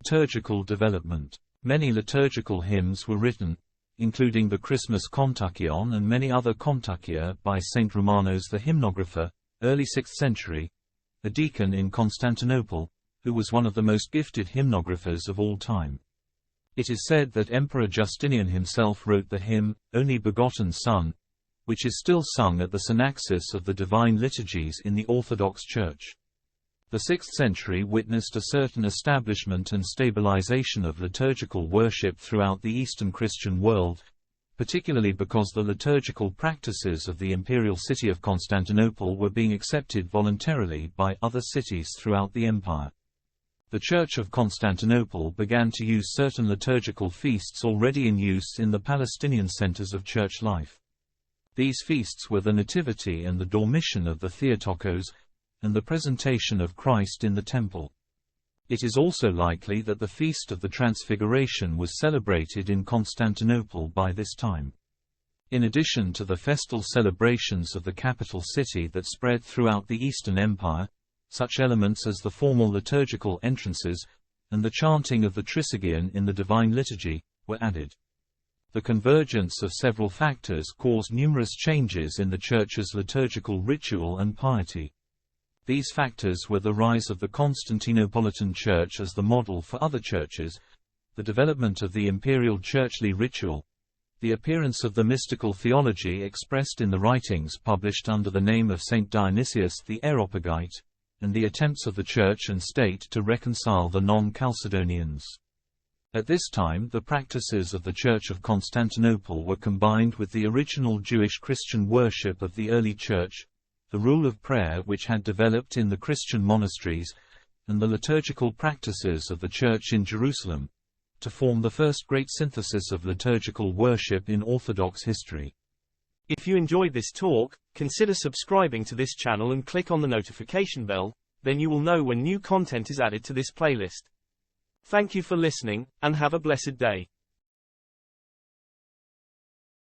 Liturgical development. Many liturgical hymns were written, including the Christmas Kontakion and many other Kontakia by Saint Romanos the hymnographer, early 6th century, a deacon in Constantinople, who was one of the most gifted hymnographers of all time. It is said that Emperor Justinian himself wrote the hymn, Only Begotten Son, which is still sung at the synaxis of the Divine Liturgies in the Orthodox Church. The 6th century witnessed a certain establishment and stabilization of liturgical worship throughout the Eastern Christian world, particularly because the liturgical practices of the imperial city of Constantinople were being accepted voluntarily by other cities throughout the empire. The Church of Constantinople began to use certain liturgical feasts already in use in the Palestinian centers of church life. These feasts were the Nativity and the Dormition of the Theotokos, and the presentation of Christ in the temple. It is also likely that the Feast of the Transfiguration was celebrated in Constantinople by this time. In addition to the festal celebrations of the capital city that spread throughout the Eastern Empire, such elements as the formal liturgical entrances, and the chanting of the Trisagion in the Divine Liturgy, were added. The convergence of several factors caused numerous changes in the Church's liturgical ritual and piety. These factors were the rise of the Constantinopolitan Church as the model for other churches, the development of the imperial churchly ritual, the appearance of the mystical theology expressed in the writings published under the name of Saint Dionysius the Areopagite, and the attempts of the Church and State to reconcile the non-Chalcedonians. At this time, the practices of the Church of Constantinople were combined with the original Jewish Christian worship of the early Church, the rule of prayer which had developed in the Christian monasteries, and the liturgical practices of the Church in Jerusalem, to form the first great synthesis of liturgical worship in Orthodox history. If you enjoyed this talk, consider subscribing to this channel and click on the notification bell, then you will know when new content is added to this playlist. Thank you for listening, and have a blessed day.